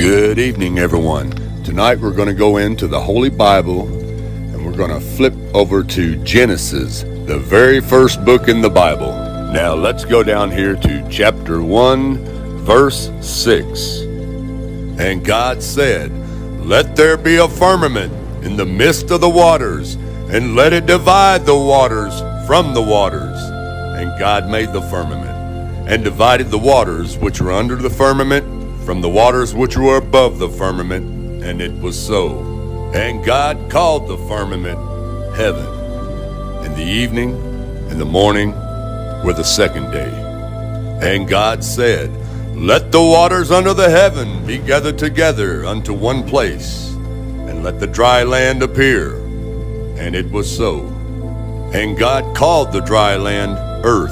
Good evening, everyone. Tonight we're going to go into the Holy Bible and we're going to flip over to Genesis, the very first book in the Bible. Now let's go down here to chapter 1, verse 6. And God said, "Let there be a firmament in the midst of the waters, and let it divide the waters from the waters. And God made the firmament, and divided the waters which were under the firmament from the waters which were above the firmament, and it was so. And God called the firmament heaven. And the evening and the morning were the second day. And God said, Let the waters under the heaven be gathered together unto one place, and let the dry land appear. And it was so. And God called the dry land earth,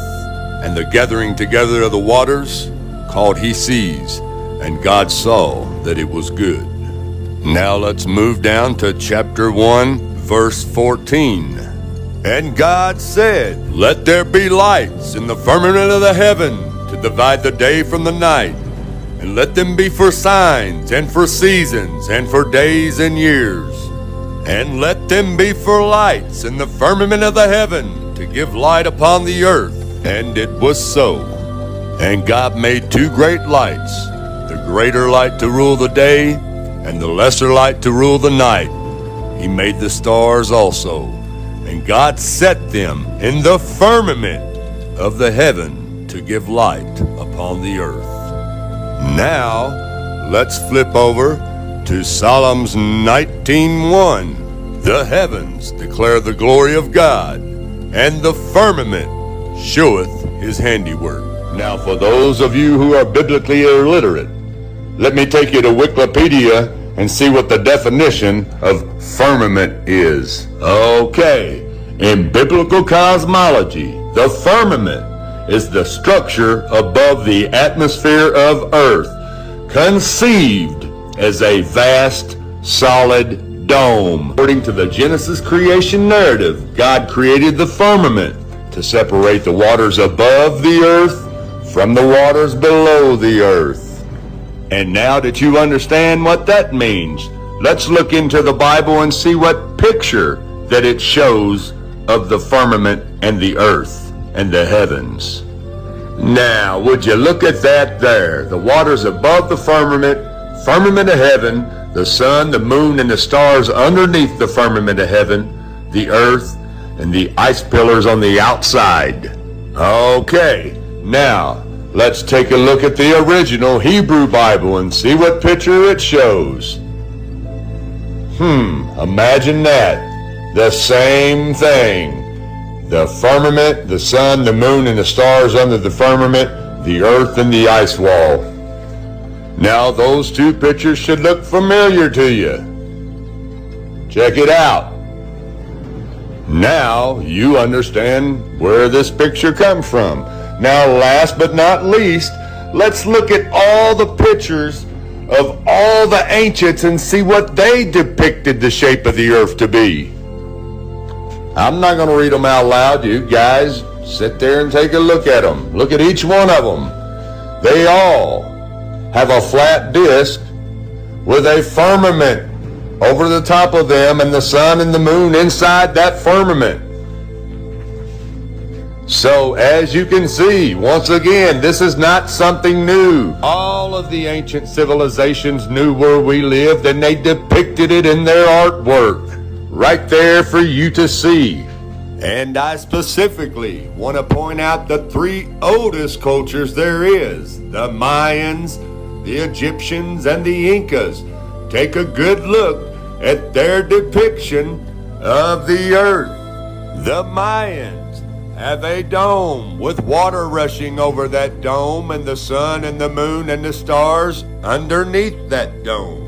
and the gathering together of the waters called he seas. And God saw that it was good." Now let's move down to chapter 1, verse 14. "And God said, Let there be lights in the firmament of the heaven to divide the day from the night, and let them be for signs and for seasons and for days and years. And let them be for lights in the firmament of the heaven to give light upon the earth. And it was so. And God made two great lights, the greater light to rule the day, and the lesser light to rule the night. He made the stars also, and God set them in the firmament of the heaven to give light upon the earth." Now, let's flip over to Psalms 19:1. "The heavens declare the glory of God, and the firmament showeth his handiwork." Now, for those of you who are biblically illiterate, let me take you to Wikipedia and see what the definition of firmament is. Okay, in biblical cosmology, the firmament is the structure above the atmosphere of earth, conceived as a vast, solid dome. According to the Genesis creation narrative, God created the firmament to separate the waters above the earth from the waters below the earth. And now that you understand what that means, let's look into the Bible and see what picture that it shows of the firmament and the earth and the heavens. Now, would you look at that there? The waters above the firmament of heaven, the sun, the moon, and the stars underneath the firmament of heaven, the earth, and the ice pillars on the outside. Okay, now, let's take a look at the original Hebrew Bible and see what picture it shows. Imagine that. The same thing. The firmament, the sun, the moon, and the stars under the firmament, the earth, and the ice wall. Now those two pictures should look familiar to you. Check it out. Now you understand where this picture comes from. Now, last but not least, let's look at all the pictures of all the ancients and see what they depicted the shape of the earth to be. I'm not going to read them out loud. You guys sit there and take a look at them. Look at each one of them. They all have a flat disc with a firmament over the top of them and the sun and the moon inside that firmament. So, as you can see, once again, this is not something new. All of the ancient civilizations knew where we lived, and they depicted it in their artwork, right there for you to see. And I specifically want to point out the three oldest cultures there is: the Mayans, the Egyptians, and the Incas. Take a good look at their depiction of the earth. The Mayans have a dome with water rushing over that dome, and the sun and the moon and the stars underneath that dome.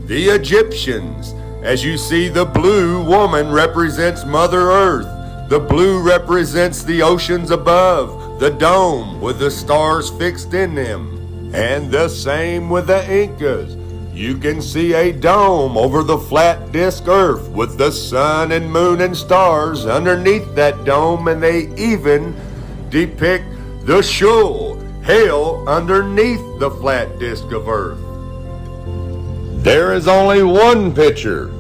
The Egyptians, as you see, the blue woman represents Mother Earth. The blue represents the oceans above the dome with the stars fixed in them. And the same with the Incas. You can see a dome over the flat disk earth with the sun and moon and stars underneath that dome, and they even depict the Sheol, hell, underneath the flat disk of earth. there is only one picture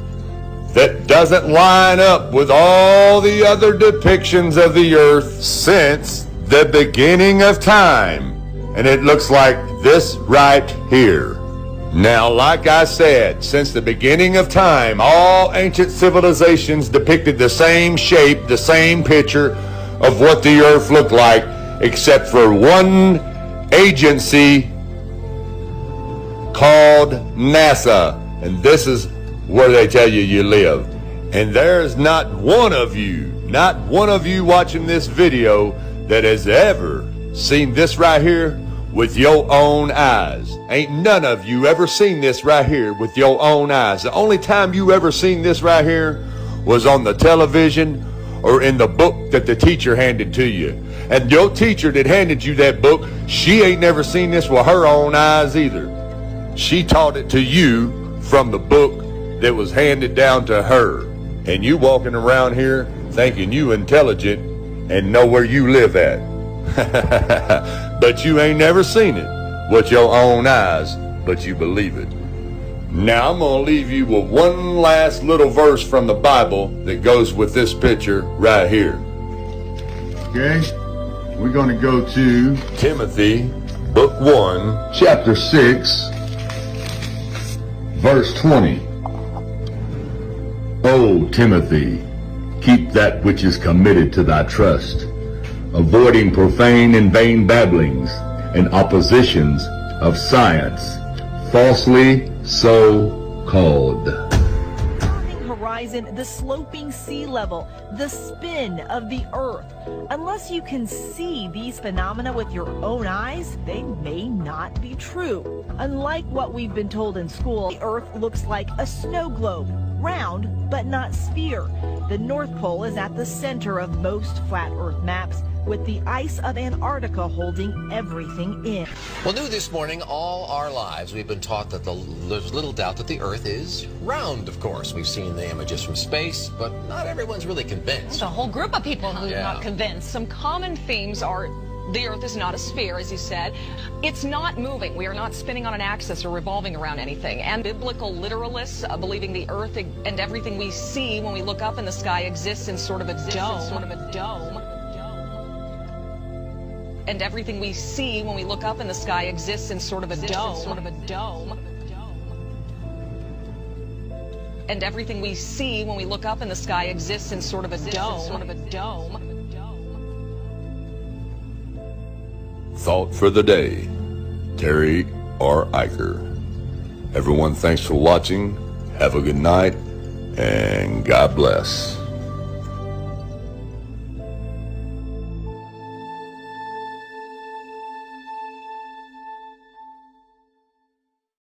that doesn't line up with all the other depictions of the earth since the beginning of time. And it looks like this right here. Now, like I said, since the beginning of time, all ancient civilizations depicted the same shape, the same picture of what the earth looked like, except for one agency called NASA. And this is where they tell you you live. And there's not one of you watching this video that has ever seen this right here with your own eyes. Ain't none of you ever seen this right here with your own eyes. The only time you ever seen this right here was on the television or in the book that the teacher handed to you. And your teacher that handed you that book, she ain't never seen this with her own eyes either. She taught it to you from the book that was handed down to her. And you walking around here thinking you intelligent and know where you live at. But you ain't never seen it with your own eyes, but you believe it. Now I'm going to leave you with one last little verse from the Bible that goes with this picture right here. Okay, we're going to go to Timothy, book 1, chapter 6, verse 20. O Timothy, keep that which is committed to thy trust, avoiding profane and vain babblings and oppositions of science, falsely so called. Horizon, the sloping sea level, the spin of the earth. Unless you can see these phenomena with your own eyes, they may not be true. Unlike what we've been told in school, the earth looks like a snow globe, round but not sphere. The North Pole is at the center of most flat earth maps, with the ice of Antarctica holding everything in. Well, new this morning, all our lives, we've been taught that there's little doubt that the Earth is round, of course. We've seen the images from space, but not everyone's really convinced. There's a whole group of people who are not convinced. Some common themes are the Earth is not a sphere, as you said. It's not moving. We are not spinning on an axis or revolving around anything. And biblical literalists believing the Earth and everything we see when we look up in the sky exists in sort of a dome. And everything we see when we look up in the sky exists in sort of a dome. And everything we see when we look up in the sky exists in sort of a dome. Thought for the day, Terry R. Eicher. Everyone, thanks for watching. Have a good night, and God bless.